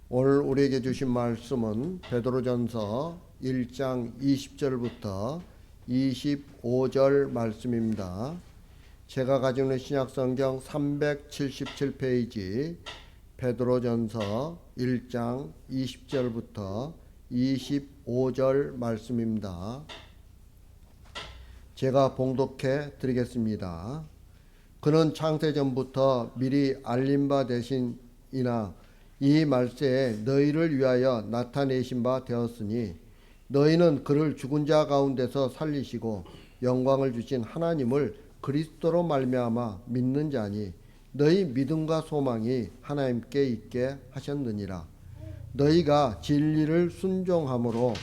오늘 우리에게 주신 말씀은 베드로전서 1장 20절부터 25절 말씀입니다. 제가 가지고 있는 신약성경 377페이지 베드로전서 1장 20절부터 25절 말씀입니다. 제가 봉독해 드리겠습니다. 그는 창세전부터 미리 알린 바 되신이나 이 말세에 너희를 위하여 나타내신 바 되었으니 너희는 그를 죽은 자 가운데서 살리시고 영광을 주신 하나님을 그리스도로 말미암아 믿는 자니 너희 믿음과 소망이 하나님께 있게 하셨느니라. 너희가 진리를 순종함으로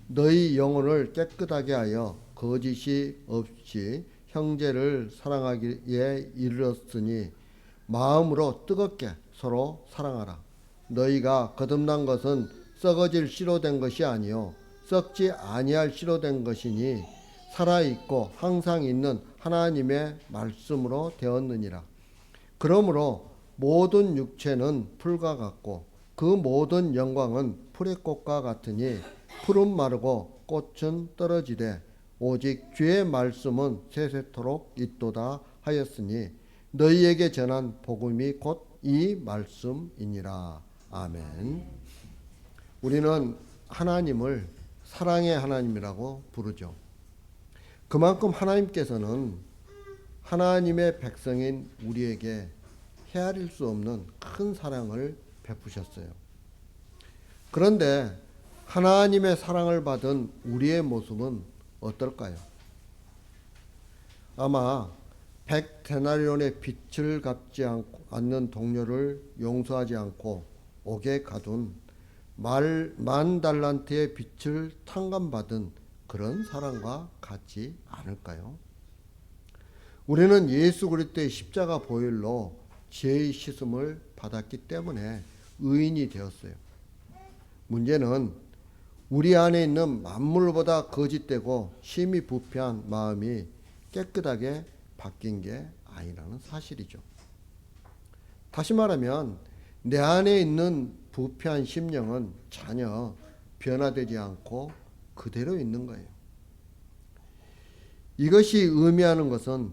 너희 영혼을 깨끗하게 하여 거짓이 없이 형제를 사랑하기에 이르렀으니 마음으로 뜨겁게 서로 사랑하라. 너희가 거듭난 것은 썩어질 씨로 된 것이 아니요 썩지 아니할 씨로 된 것이니 살아있고 항상 있는 하나님의 말씀으로 되었느니라. 그러므로 모든 육체는 풀과 같고 그 모든 영광은 풀의 꽃과 같으니 풀은 마르고 꽃은 떨어지되 오직 주의 말씀은 세세토록 있도다 하였으니 너희에게 전한 복음이 곧 이 말씀이니라. 아멘. 우리는 하나님을 사랑의 하나님이라고 부르죠. 그만큼 하나님께서는 하나님의 백성인 우리에게 헤아릴 수 없는 큰 사랑을 베푸셨어요. 그런데 하나님의 사랑을 받은 우리의 모습은 어떨까요? 아마 100데나리온의 빚을 갚지 않는 동료를 용서하지 않고 옥에 가둔 10,000달란트의 빚을 탕감받은 그런 사랑과 같지 않을까요? 우리는 예수 그리스도의 십자가 보혈로 죄의 씻음을 받았기 때문에 의인이 되었어요. 문제는 우리 안에 있는 만물보다 거짓되고 심히 부패한 마음이 깨끗하게 바뀐 게 아니라는 사실이죠. 다시 말하면 내 안에 있는 부패한 심령은 전혀 변화되지 않고 그대로 있는 거예요. 이것이 의미하는 것은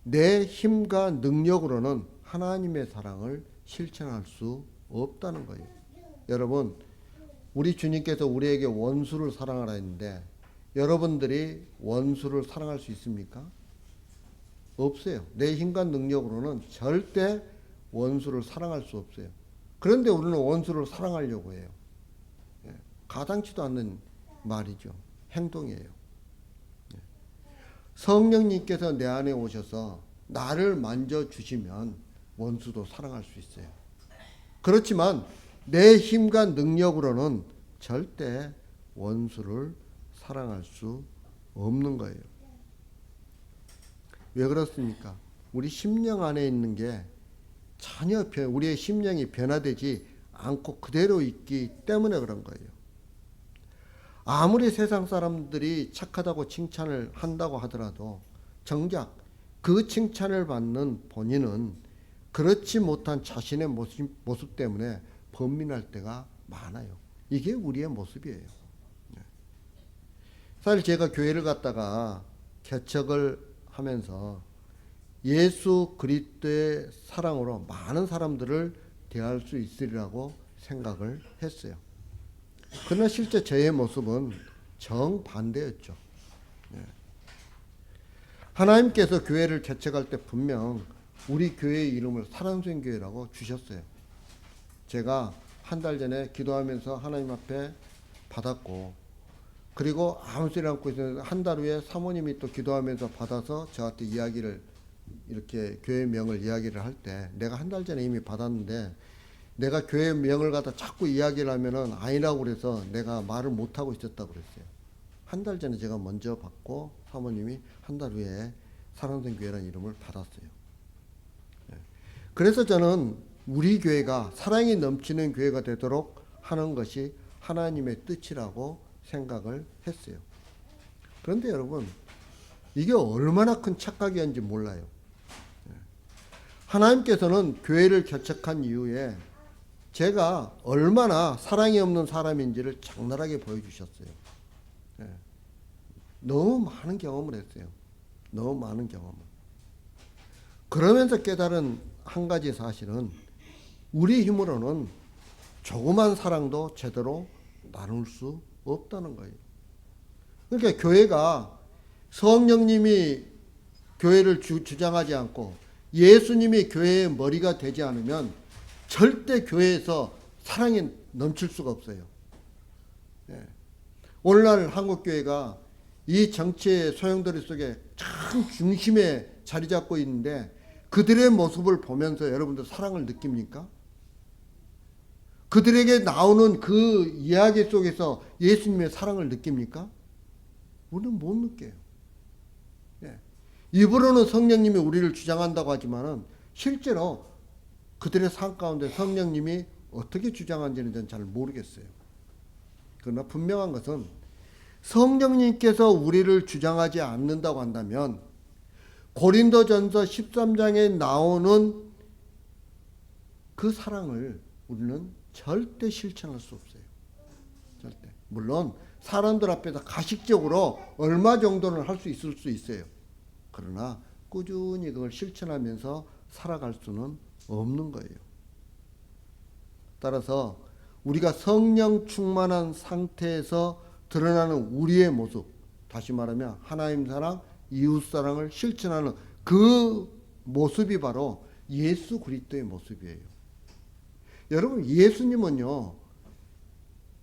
내 힘과 능력으로는 하나님의 사랑을 실천할 수 없다는 거예요. 여러분, 우리 주님께서 우리에게 원수를 사랑하라 했는데 여러분들이 원수를 사랑할 수 있습니까? 없어요. 내 힘과 능력으로는 절대 원수를 사랑할 수 없어요. 그런데 우리는 원수를 사랑하려고 해요. 가당치도 않는 말이죠. 행동이에요. 성령님께서 내 안에 오셔서 나를 만져주시면 원수도 사랑할 수 있어요. 그렇지만 내 힘과 능력으로는 절대 원수를 사랑할 수 없는 거예요. 왜 그렇습니까? 우리 심령 안에 있는 게 전혀 우리의 심령이 변화되지 않고 그대로 있기 때문에 그런 거예요. 아무리 세상 사람들이 착하다고 칭찬을 한다고 하더라도 정작 그 칭찬을 받는 본인은 그렇지 못한 자신의 모습 때문에 번민할 때가 많아요. 이게 우리의 모습이에요. 사실 제가 교회를 갔다가 개척을 하면서 예수 그리스도의 사랑으로 많은 사람들을 대할 수 있으리라고 생각을 했어요. 그러나 실제 저의 모습은 정반대였죠. 하나님께서 교회를 개척할 때 분명 우리 교회의 이름을 사랑생교회라고 주셨어요. 제가 한 달 전에 기도하면서 하나님 앞에 받았고, 그리고 아무 소리 않고 있었는데 한 달 후에 사모님이 또 기도하면서 받아서 저한테 이야기를 이렇게 교회 명을 이야기를 할 때 내가 한 달 전에 이미 받았는데 내가 교회 명을 갖다 자꾸 이야기를 하면은 아니라고 그래서 내가 말을 못하고 있었다고 그랬어요. 한 달 전에 제가 먼저 받고 사모님이 한 달 후에 사랑된 교회라는 이름을 받았어요. 그래서 저는 우리 교회가 사랑이 넘치는 교회가 되도록 하는 것이 하나님의 뜻이라고 생각을 했어요. 그런데 여러분, 이게 얼마나 큰 착각이었는지 몰라요. 하나님께서는 교회를 개척한 이후에 제가 얼마나 사랑이 없는 사람인지를 적나라하게 보여주셨어요. 예. 너무 많은 경험을 했어요. 너무 많은 경험을. 그러면서 깨달은 한 가지 사실은 우리 힘으로는 조그만 사랑도 제대로 나눌 수 없다는 거예요. 그러니까 교회가 성령님이 교회를 주장하지 않고 예수님이 교회의 머리가 되지 않으면 절대 교회에서 사랑이 넘칠 수가 없어요. 예. 오늘날 한국교회가 이 정치의 소용돌이 속에 참 중심에 자리 잡고 있는데 그들의 모습을 보면서 여러분들 사랑을 느낍니까? 그들에게 나오는 그 이야기 속에서 예수님의 사랑을 느낍니까? 우리는 못 느껴요. 예. 입으로는 성령님이 우리를 주장한다고 하지만은 실제로 그들의 삶 가운데 성령님이 어떻게 주장하는지는 저는 잘 모르겠어요. 그러나 분명한 것은 성령님께서 우리를 주장하지 않는다고 한다면 고린도전서 13장에 나오는 그 사랑을 우리는 절대 실천할 수 없어요. 절대. 물론 사람들 앞에서 가식적으로 얼마 정도는 할 수 있을 수 있어요. 그러나 꾸준히 그걸 실천하면서 살아갈 수는 없는 거예요. 따라서 우리가 성령 충만한 상태에서 드러나는 우리의 모습, 다시 말하면 하나님 사랑, 이웃 사랑을 실천하는 그 모습이 바로 예수 그리스도의 모습이에요. 여러분, 예수님은요,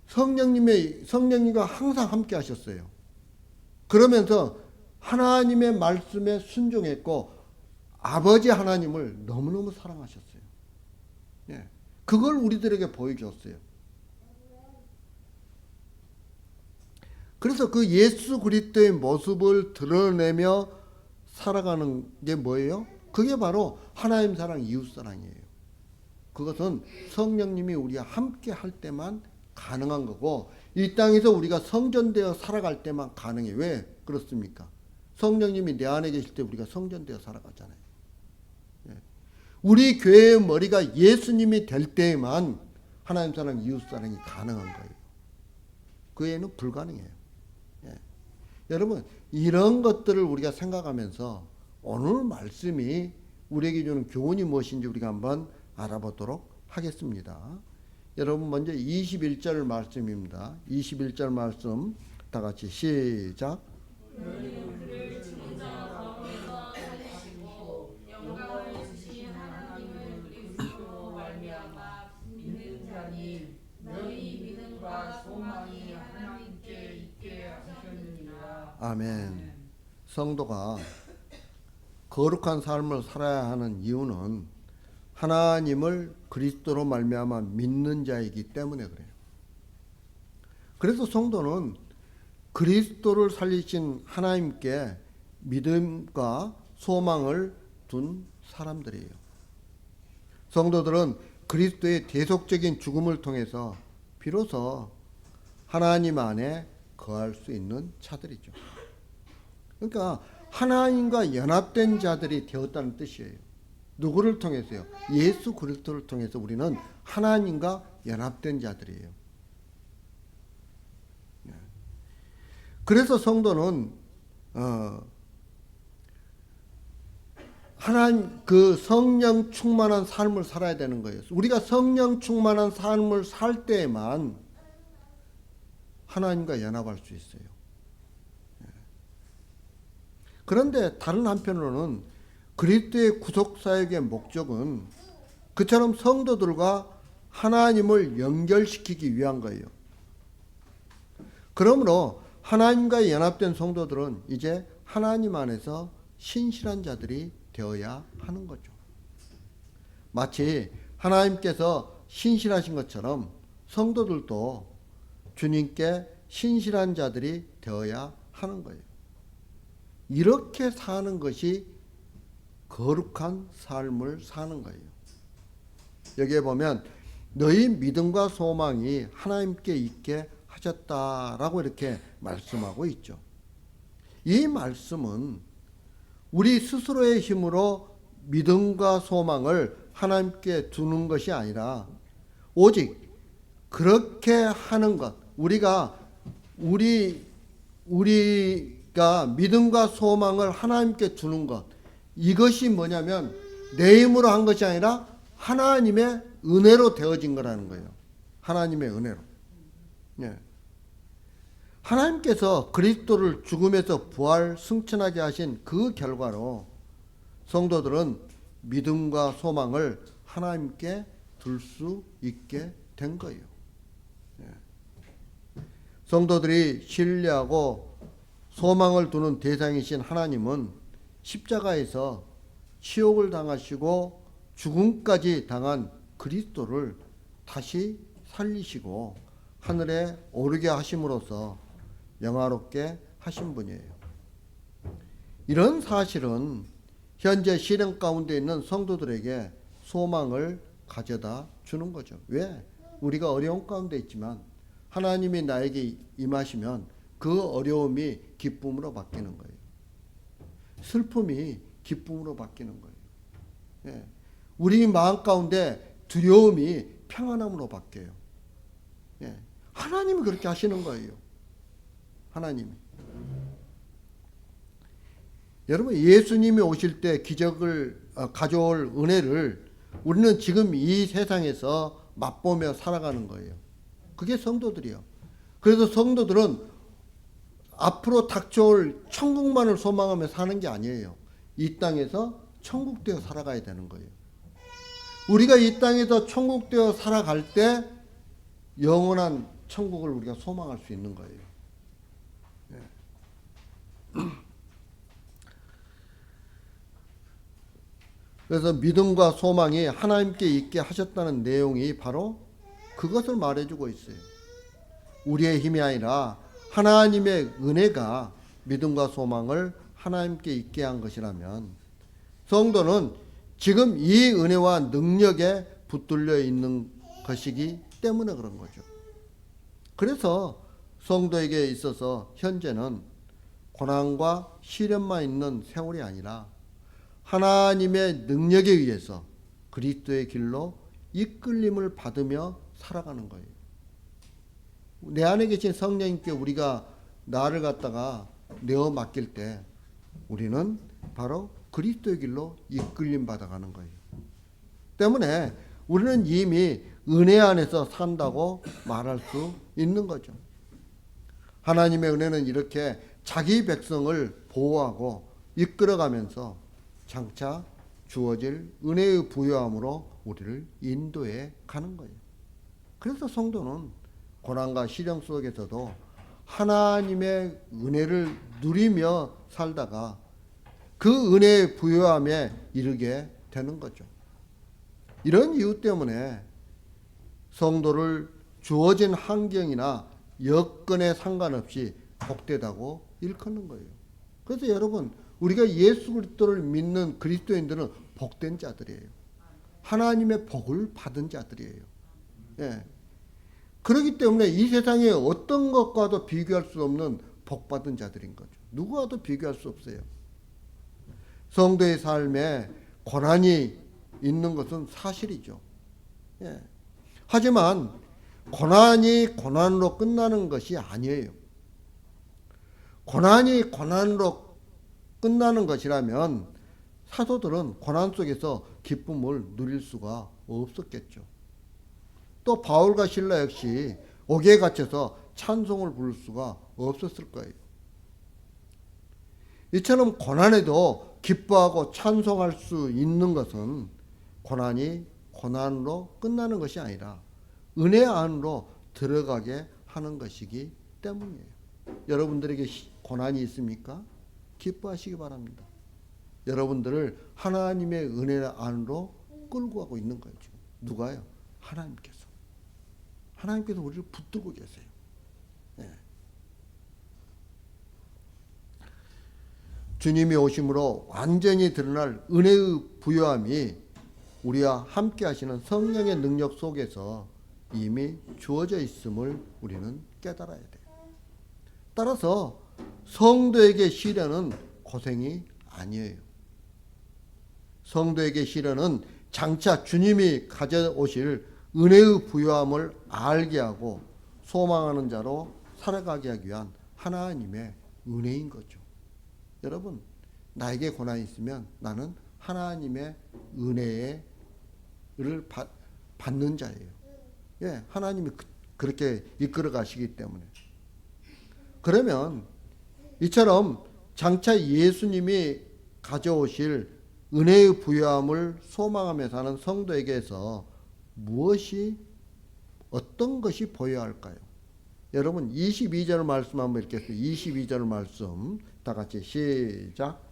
성령님과 항상 함께 하셨어요. 그러면서 하나님의 말씀에 순종했고 아버지 하나님을 너무너무 사랑하셨어요. 예. 그걸 우리들에게 보여줬어요. 그래서 그 예수 그리스도의 모습을 드러내며 살아가는 게 뭐예요? 그게 바로 하나님 사랑, 이웃 사랑이에요. 그것은 성령님이 우리와 함께 할 때만 가능한 거고 이 땅에서 우리가 성전되어 살아갈 때만 가능해요. 왜 그렇습니까? 성령님이 내 안에 계실 때 우리가 성전되어 살아가잖아요. 우리 교회의 머리가 예수님이 될 때에만 하나님 사랑, 이웃 사랑이 가능한 거예요. 그 외에는 불가능해요. 예. 여러분, 이런 것들을 우리가 생각하면서 오늘 말씀이 우리에게 주는 교훈이 무엇인지 우리가 한번 알아보도록 하겠습니다. 여러분, 먼저 21절 말씀입니다. 21절 말씀 다 같이 시작. 아멘. 성도가 거룩한 삶을 살아야 하는 이유는 하나님을 그리스도로 말미암아 믿는 자이기 때문에 그래요. 그래서 성도는 그리스도를 살리신 하나님께 믿음과 소망을 둔 사람들이에요. 성도들은 그리스도의 대속적인 죽음을 통해서 비로소 하나님 안에 거할 수 있는 자들이죠. 그러니까 하나님과 연합된 자들이 되었다는 뜻이에요. 누구를 통해서요? 예수 그리스도를 통해서 우리는 하나님과 연합된 자들이에요. 그래서 성도는 하나님 그 성령 충만한 삶을 살아야 되는 거예요. 우리가 성령 충만한 삶을 살 때에만 하나님과 연합할 수 있어요. 그런데 다른 한편으로는 그리스도의 구속사역의 목적은 그처럼 성도들과 하나님을 연결시키기 위한 거예요. 그러므로 하나님과 연합된 성도들은 이제 하나님 안에서 신실한 자들이 되어야 하는 거죠. 마치 하나님께서 신실하신 것처럼 성도들도 주님께 신실한 자들이 되어야 하는 거예요. 이렇게 사는 것이 거룩한 삶을 사는 거예요. 여기에 보면 너희 믿음과 소망이 하나님께 있게 하셨다라고 이렇게 말씀하고 있죠. 이 말씀은 우리 스스로의 힘으로 믿음과 소망을 하나님께 두는 것이 아니라 오직 그렇게 하는 것, 우리가 믿음과 소망을 하나님께 주는 것, 이것이 뭐냐면 내 힘으로 한 것이 아니라 하나님의 은혜로 되어진 거라는 거예요. 하나님의 은혜로. 예. 하나님께서 그리스도를 죽음에서 부활 승천하게 하신 그 결과로 성도들은 믿음과 소망을 하나님께 둘 수 있게 된 거예요. 예. 성도들이 신뢰하고 소망을 두는 대상이신 하나님은 십자가에서 치욕을 당하시고 죽음까지 당한 그리스도를 다시 살리시고 하늘에 오르게 하심으로써 영화롭게 하신 분이에요. 이런 사실은 현재 시련 가운데 있는 성도들에게 소망을 가져다 주는 거죠. 왜? 우리가 어려움 가운데 있지만 하나님이 나에게 임하시면 그 어려움이 기쁨으로 바뀌는 거예요. 슬픔이 기쁨으로 바뀌는 거예요. 예. 우리 마음 가운데 두려움이 평안함으로 바뀌어요. 예. 하나님이 그렇게 하시는 거예요. 하나님이. 여러분, 예수님이 오실 때 기적을 가져올 은혜를 우리는 지금 이 세상에서 맛보며 살아가는 거예요. 그게 성도들이요. 그래서 성도들은 앞으로 닥쳐올 천국만을 소망하며 사는 게 아니에요. 이 땅에서 천국 되어 살아가야 되는 거예요. 우리가 이 땅에서 천국 되어 살아갈 때 영원한 천국을 우리가 소망할 수 있는 거예요. 그래서 믿음과 소망이 하나님께 있게 하셨다는 내용이 바로 그것을 말해주고 있어요. 우리의 힘이 아니라 하나님의 은혜가 믿음과 소망을 하나님께 있게 한 것이라면 성도는 지금 이 은혜와 능력에 붙들려 있는 것이기 때문에 그런 거죠. 그래서 성도에게 있어서 현재는 고난과 시련만 있는 세월이 아니라 하나님의 능력에 의해서 그리스도의 길로 이끌림을 받으며 살아가는 거예요. 내 안에 계신 성령님께 우리가 나를 갖다가 내어 맡길 때 우리는 바로 그리스도의 길로 이끌림 받아가는 거예요. 때문에 우리는 이미 은혜 안에서 산다고 말할 수 있는 거죠. 하나님의 은혜는 이렇게 자기 백성을 보호하고 이끌어가면서 장차 주어질 은혜의 부여함으로 우리를 인도해 가는 거예요. 그래서 성도는 고난과 시련 속에서도 하나님의 은혜를 누리며 살다가 그 은혜의 부여함에 이르게 되는 거죠. 이런 이유 때문에 성도를 주어진 환경이나 여건에 상관없이 복되다고 일컫는 거예요. 그래서 여러분, 우리가 예수 그리스도를 믿는 그리스도인들은 복된 자들이에요. 하나님의 복을 받은 자들이에요. 예. 그렇기 때문에 이 세상에 어떤 것과도 비교할 수 없는 복받은 자들인 거죠. 누구와도 비교할 수 없어요. 성도의 삶에 고난이 있는 것은 사실이죠. 예. 하지만 고난이 고난으로 끝나는 것이 아니에요. 고난이 고난으로 끝나는 것이라면 사도들은 고난 속에서 기쁨을 누릴 수가 없었겠죠. 또 바울과 실라 역시 옥에 갇혀서 찬송을 부를 수가 없었을 거예요. 이처럼 고난에도 기뻐하고 찬송할 수 있는 것은 고난이 고난으로 끝나는 것이 아니라 은혜 안으로 들어가게 하는 것이기 때문이에요. 여러분들에게 고난이 있습니까? 기뻐하시기 바랍니다. 여러분들을 하나님의 은혜 안으로 끌고 가고 있는 거예요. 지금. 누가요? 하나님께서. 하나님께서 우리를 붙들고 계세요. 네. 주님이 오심으로 완전히 드러날 은혜의 부요함이 우리와 함께 하시는 성령의 능력 속에서 이미 주어져 있음을 우리는 깨달아야 돼요. 따라서 성도에게 시련은 고생이 아니에요. 성도에게 시련은 장차 주님이 가져오실 은혜의 부요함을 알게 하고 소망하는 자로 살아가게 하기 위한 하나님의 은혜인 거죠. 여러분, 나에게 고난이 있으면 나는 하나님의 은혜를 받는 자예요. 예, 하나님이 그렇게 이끌어 가시기 때문에. 그러면 이처럼 장차 예수님이 가져오실 은혜의 부요함을 소망하며 사는 성도에게서 어떤 것이 보여야 할까요? 여러분 22절 말씀 한번 읽겠습니다. 22절 말씀 다 같이 시작.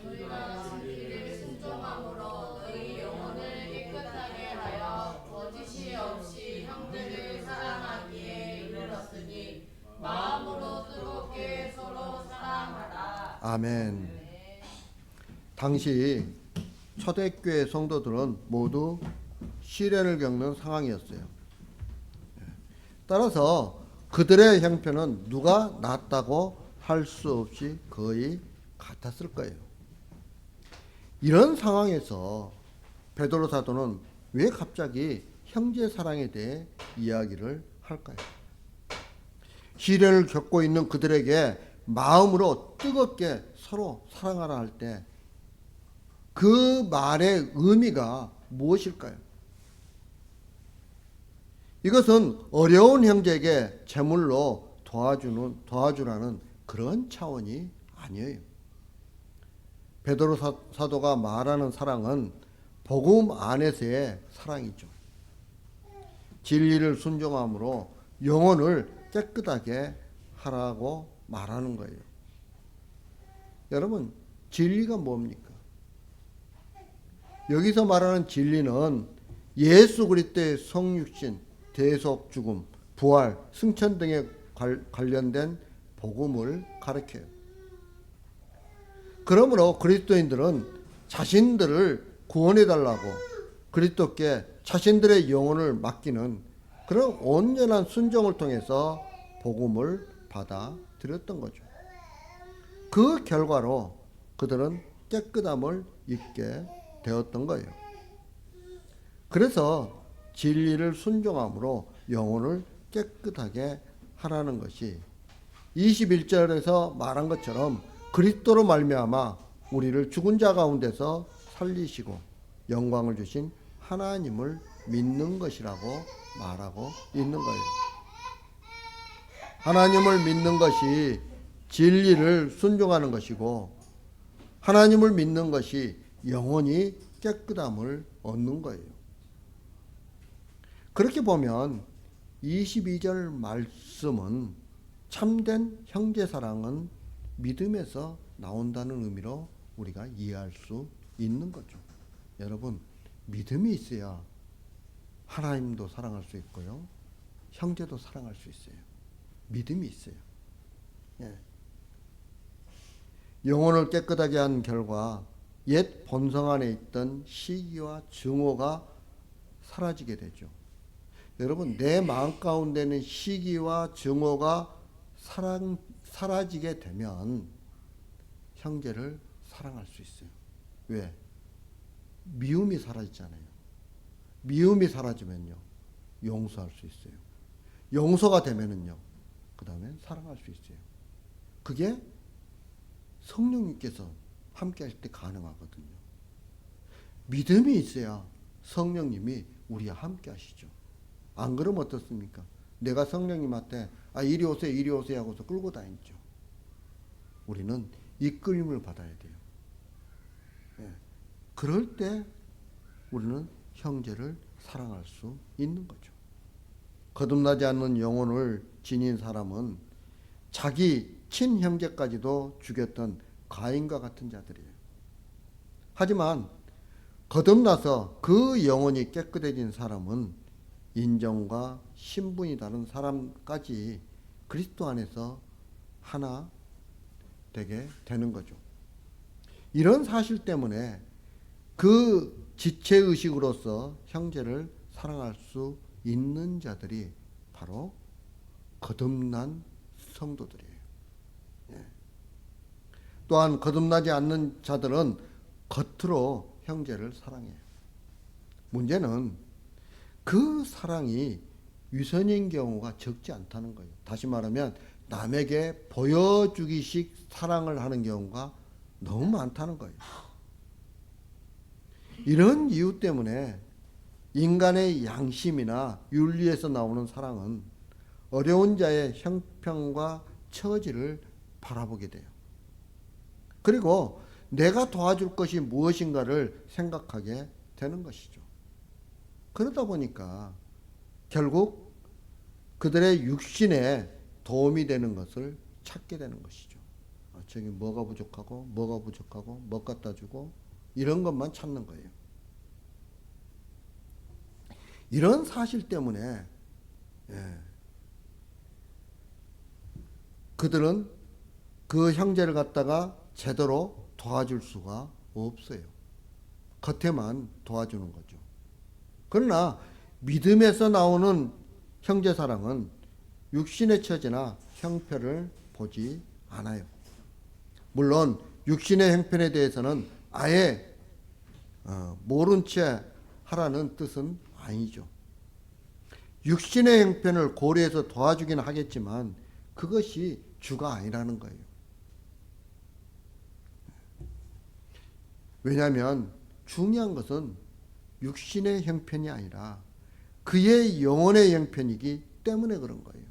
너희가 진리를 순종함으로 너희 영혼을 깨끗하게 하여 거짓이 없이 형제를 사랑하기에 이르렀으니 마음으로 뜨겁게 서로 사랑하라. 아멘. 당시 초대교회 성도들은 모두 시련을 겪는 상황이었어요. 따라서 그들의 형편은 누가 낫다고 할 수 없이 거의 같았을 거예요. 이런 상황에서 베드로 사도는 왜 갑자기 형제 사랑에 대해 이야기를 할까요? 시련을 겪고 있는 그들에게 마음으로 뜨겁게 서로 사랑하라 할 때 그 말의 의미가 무엇일까요? 이것은 어려운 형제에게 제물로 도와주라는 그런 차원이 아니에요. 베드로 사도가 말하는 사랑은 복음 안에서의 사랑이죠. 진리를 순종함으로 영혼을 깨끗하게 하라고 말하는 거예요. 여러분, 진리가 뭡니까? 여기서 말하는 진리는 예수 그리스도의 성육신, 대속 죽음, 부활, 승천 등에 관련된 복음을 가르쳐요. 그러므로 그리스도인들은 자신들을 구원해달라고 그리스도께 자신들의 영혼을 맡기는 그런 온전한 순종을 통해서 복음을 받아들였던 거죠. 그 결과로 그들은 깨끗함을 입게 되었던 거예요. 그래서 진리를 순종함으로 영혼을 깨끗하게 하라는 것이 21절에서 말한 것처럼 그리스도로 말미암아 우리를 죽은 자 가운데서 살리시고 영광을 주신 하나님을 믿는 것이라고 말하고 있는 거예요. 하나님을 믿는 것이 진리를 순종하는 것이고 하나님을 믿는 것이 영혼이 깨끗함을 얻는 거예요. 그렇게 보면 22절 말씀은 참된 형제사랑은 믿음에서 나온다는 의미로 우리가 이해할 수 있는 거죠. 여러분, 믿음이 있어야 하나님도 사랑할 수 있고요. 형제도 사랑할 수 있어요. 믿음이 있어요. 예. 영혼을 깨끗하게 한 결과 옛 본성 안에 있던 시기와 증오가 사라지게 되죠. 여러분, 내 마음 가운데는 시기와 증오가 사라지게 되면 형제를 사랑할 수 있어요. 왜? 미움이 사라지잖아요. 미움이 사라지면요, 용서할 수 있어요. 용서가 되면은요, 그 다음에 사랑할 수 있어요. 그게 성령님께서 함께 할 때 가능하거든요. 믿음이 있어야 성령님이 우리와 함께 하시죠. 안 그러면 어떻습니까? 내가 성령님한테 이리 오세요 이리 오세요 하고서 끌고 다니죠. 우리는 이끌림을 받아야 돼요. 예. 그럴 때 우리는 형제를 사랑할 수 있는 거죠. 거듭나지 않는 영혼을 지닌 사람은 자기 친형제까지도 죽였던 가인과 같은 자들이에요. 하지만 거듭나서 그 영혼이 깨끗해진 사람은 인정과 신분이 다른 사람까지 그리스도 안에서 하나 되게 되는 거죠. 이런 사실 때문에 그 지체의식으로서 형제를 사랑할 수 있는 자들이 바로 거듭난 성도들이에요. 예. 또한 거듭나지 않는 자들은 겉으로 형제를 사랑해요. 문제는 그 사랑이 유선인 경우가 적지 않다는 거예요. 다시 말하면 남에게 보여주기식 사랑을 하는 경우가 너무 많다는 거예요. 이런 이유 때문에 인간의 양심이나 윤리에서 나오는 사랑은 어려운 자의 형편과 처지를 바라보게 돼요. 그리고 내가 도와줄 것이 무엇인가를 생각하게 되는 것이죠. 그러다 보니까 결국 그들의 육신에 도움이 되는 것을 찾게 되는 것이죠. 저기 뭐가 부족하고 뭐 갖다 주고 이런 것만 찾는 거예요. 이런 사실 때문에 그들은 그 형제를 갖다가 제대로 도와줄 수가 없어요. 겉에만 도와주는 거죠. 그러나 믿음에서 나오는 형제 사랑은 육신의 처지나 형편을 보지 않아요. 물론 육신의 형편에 대해서는 아예 모른 채 하라는 뜻은 아니죠. 육신의 형편을 고려해서 도와주기는 하겠지만 그것이 주가 아니라는 거예요. 왜냐하면 중요한 것은 육신의 형편이 아니라 그의 영혼의 형편이기 때문에 그런 거예요.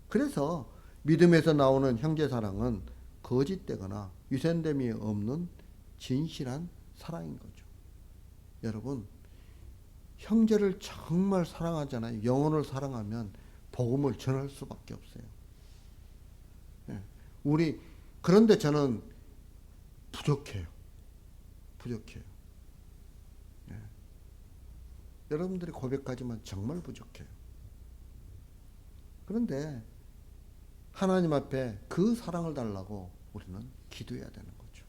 그래서 믿음에서 나오는 형제사랑은 거짓되거나 유선됨이 없는 진실한 사랑인 거죠. 여러분, 형제를 정말 사랑하잖아요. 영혼을 사랑하면 복음을 전할 수밖에 없어요. 그런데 저는 부족해요. 여러분들이 고백하지만 정말 부족해요. 그런데 하나님 앞에 그 사랑을 달라고 우리는 기도해야 되는 거죠.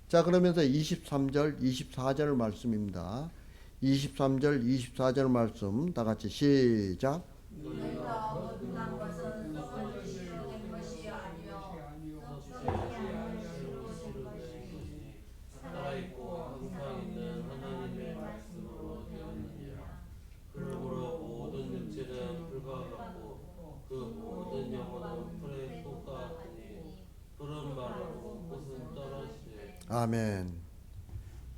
자, 그러면서 23절, 24절 말씀입니다. 23절, 24절 말씀 다 같이 시작. 너희가 거듭난 것은 썩을 것이로 된 것이 아니요 썩지 아니하시로 된 것이니 살아있고 항상 있는 하나님의 말씀으로 되었느니라. 그러므로 모든 육체는 풀과 같고 그 모든 영혼은 풀의 꽃과 같으니 풀은 마르고 꽃은 떨어지되. 아멘.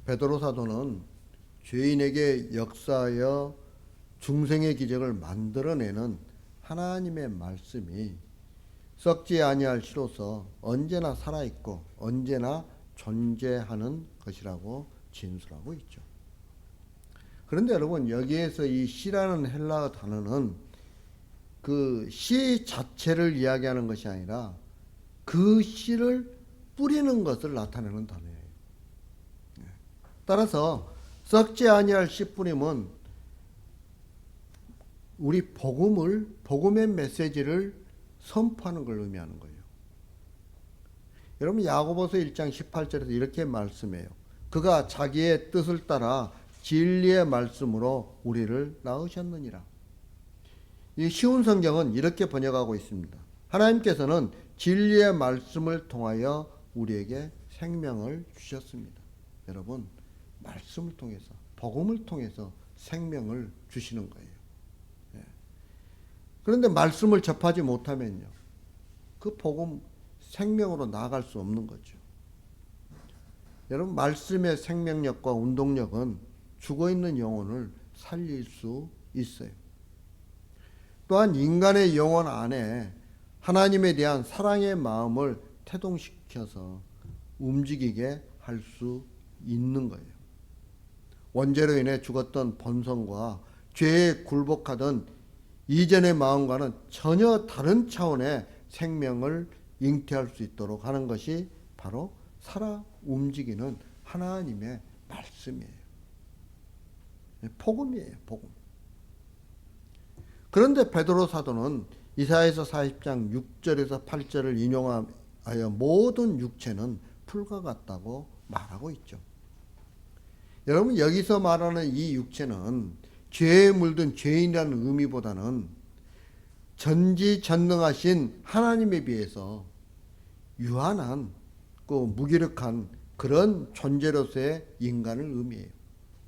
베드로 사도는 죄인에게 역사하여 중생의 기적을 만들어내는 하나님의 말씀이 썩지 아니할 시로서 언제나 살아있고 언제나 존재하는 것이라고 진술하고 있죠. 그런데 여러분, 여기에서 이 씨라는 헬라어 단어는 그 씨 자체를 이야기하는 것이 아니라 그 씨를 뿌리는 것을 나타내는 단어예요. 따라서 썩지 아니할 씨 뿌림은 우리 복음의 메시지를 선포하는 걸 의미하는 거예요. 여러분, 야고보서 1장 18절에서 이렇게 말씀해요. 그가 자기의 뜻을 따라 진리의 말씀으로 우리를 낳으셨느니라. 이 쉬운 성경은 이렇게 번역하고 있습니다. 하나님께서는 진리의 말씀을 통하여 우리에게 생명을 주셨습니다. 여러분, 말씀을 통해서, 복음을 통해서 생명을 주시는 거예요. 그런데 말씀을 접하지 못하면요, 그 복음 생명으로 나아갈 수 없는 거죠. 여러분, 말씀의 생명력과 운동력은 죽어있는 영혼을 살릴 수 있어요. 또한 인간의 영혼 안에 하나님에 대한 사랑의 마음을 태동시켜서 움직이게 할 수 있는 거예요. 원죄로 인해 죽었던 본성과 죄에 굴복하던 이전의 마음과는 전혀 다른 차원의 생명을 잉태할 수 있도록 하는 것이 바로 살아 움직이는 하나님의 말씀이에요. 복음이에요, 복음. 그런데 베드로 사도는 이사야서 40장 6절에서 8절을 인용하여 모든 육체는 풀과 같다고 말하고 있죠. 여러분, 여기서 말하는 이 육체는 죄에 물든 죄인이라는 의미보다는 전지전능하신 하나님에 비해서 유한한, 무기력한 그런 존재로서의 인간을 의미해요.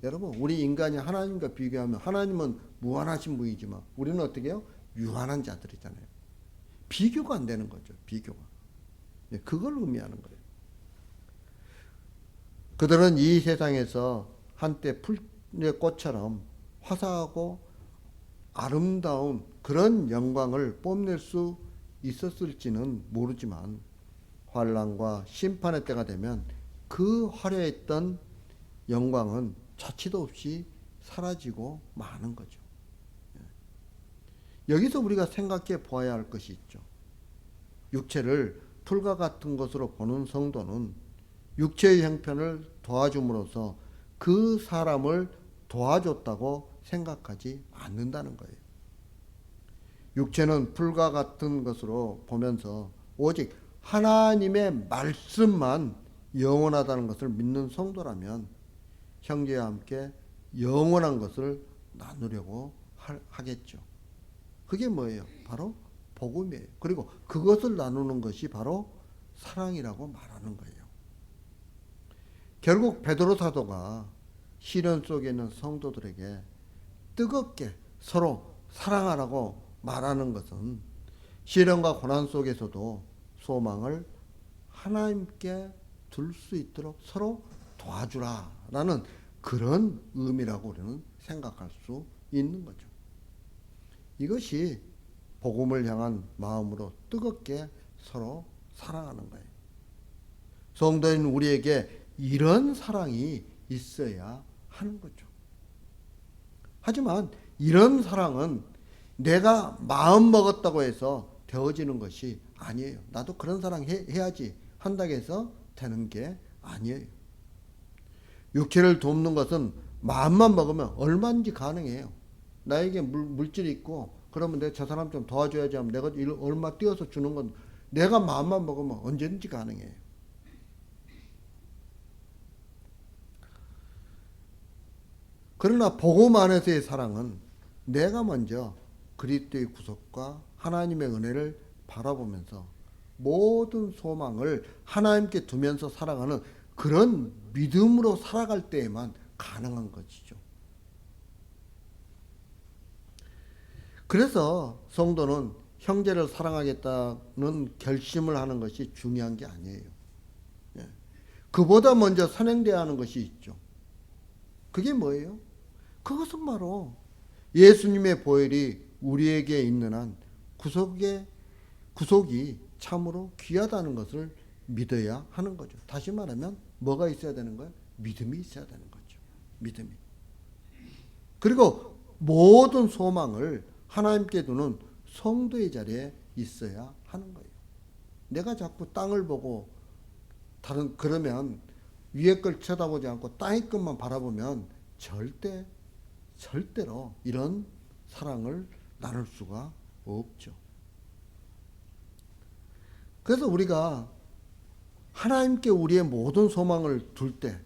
여러분, 우리 인간이 하나님과 비교하면 하나님은 무한하신 분이지만 우리는 어떻게 해요? 유한한 자들이잖아요. 비교가 안 되는 거죠. 비교가. 그걸 의미하는 거예요. 그들은 이 세상에서 한때 풀의 꽃처럼 화사하고 아름다운 그런 영광을 뽐낼 수 있었을지는 모르지만 환난과 심판의 때가 되면 그 화려했던 영광은 자취도 없이 사라지고 마는 거죠. 여기서 우리가 생각해 보아야 할 것이 있죠. 육체를 풀과 같은 것으로 보는 성도는 육체의 형편을 도와줌으로써 그 사람을 도와줬다고 생각하지 않는다는 거예요. 육체는 풀과 같은 것으로 보면서 오직 하나님의 말씀만 영원하다는 것을 믿는 성도라면 형제와 함께 영원한 것을 나누려고 하겠죠. 그게 뭐예요? 바로 복음이에요. 그리고 그것을 나누는 것이 바로 사랑이라고 말하는 거예요. 결국 베드로 사도가 시련 속에 있는 성도들에게 뜨겁게 서로 사랑하라고 말하는 것은 시련과 고난 속에서도 소망을 하나님께 둘 수 있도록 서로 도와주라라는 그런 의미라고 우리는 생각할 수 있는 거죠. 이것이 복음을 향한 마음으로 뜨겁게 서로 사랑하는 거예요. 성도인 우리에게 이런 사랑이 있어야 하는 거죠. 하지만 이런 사랑은 내가 마음 먹었다고 해서 되어지는 것이 아니에요. 나도 그런 사랑 해야지 한다고 해서 되는 게 아니에요. 육체를 돕는 것은 마음만 먹으면 얼마든지 가능해요. 나에게 물질이 있고 그러면 내가 저 사람 좀 도와줘야지 하면 내가 얼마 띄워서 주는 건 내가 마음만 먹으면 언제든지 가능해요. 그러나 복음 안에서의 사랑은 내가 먼저 그리스도의 구속과 하나님의 은혜를 바라보면서 모든 소망을 하나님께 두면서 살아가는 그런 믿음으로 살아갈 때에만 가능한 것이죠. 그래서 성도는 형제를 사랑하겠다는 결심을 하는 것이 중요한 게 아니에요. 그보다 먼저 선행돼야 하는 것이 있죠. 그게 뭐예요? 그것은 바로 예수님의 보혈이 우리에게 있는 한 구속이 참으로 귀하다는 것을 믿어야 하는 거죠. 다시 말하면 뭐가 있어야 되는 거예요? 믿음이 있어야 되는 거죠. 믿음이. 그리고 모든 소망을 하나님께 두는 성도의 자리에 있어야 하는 거예요. 내가 자꾸 땅을 보고 그러면 위에 걸 쳐다보지 않고 땅의 것만 바라보면 절대로 이런 사랑을 나눌 수가 없죠. 그래서 우리가 하나님께 우리의 모든 소망을 둘 때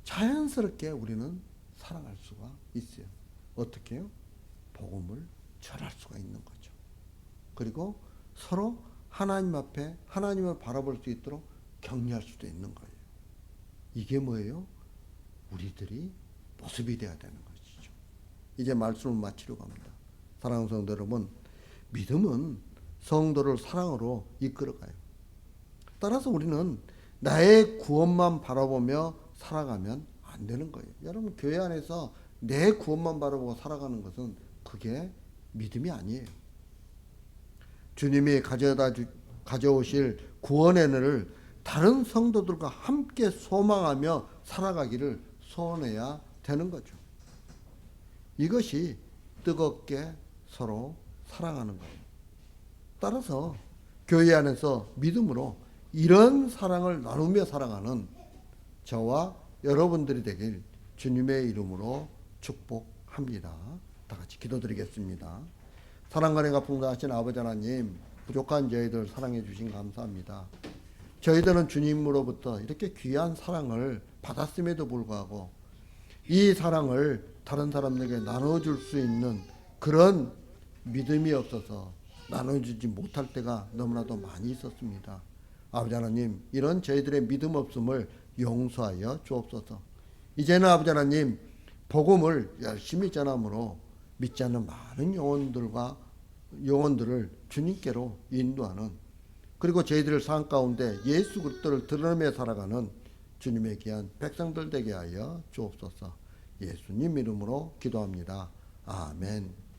자연스럽게 우리는 사랑할 수가 있어요. 어떻게 해요? 복음을 전할 수가 있는 거죠. 그리고 서로 하나님 앞에 하나님을 바라볼 수 있도록 격려할 수도 있는 거예요. 이게 뭐예요? 우리들이 모습이 되어야 되는 것이죠. 이제 말씀을 마치려고 합니다. 사랑하는 성도 여러분, 믿음은 성도를 사랑으로 이끌어가요. 따라서 우리는 나의 구원만 바라보며 살아가면 안 되는 거예요. 여러분, 교회 안에서 내 구원만 바라보고 살아가는 것은 그게 믿음이 아니에요. 주님이 가져오실 구원의 은혜를 다른 성도들과 함께 소망하며 살아가기를 소원해야 되는 거죠. 이것이 뜨겁게 서로 사랑하는 거예요. 따라서 교회 안에서 믿음으로 이런 사랑을 나누며 살아가는 저와 여러분들이 되길 주님의 이름으로 축복합니다. 다 같이 기도드리겠습니다. 사랑과 은혜가 풍성하신 아버지 하나님, 부족한 저희들 사랑해 주신 감사합니다. 저희들은 주님으로부터 이렇게 귀한 사랑을 받았음에도 불구하고 이 사랑을 다른 사람에게 나눠줄 수 있는 그런 믿음이 없어서 나눠주지 못할 때가 너무나도 많이 있었습니다. 아버지 하나님, 이런 저희들의 믿음 없음을 용서하여 주옵소서. 이제는 아버지 하나님 복음을 열심히 전함으로 믿지 않는 많은 영혼들을 주님께로 인도하는, 그리고 저희들 삶 가운데 예수 그리스도를 드러내며 살아가는 주님의 귀한 백성들 되게 하여 주옵소서. 예수님 이름으로 기도합니다. 아멘.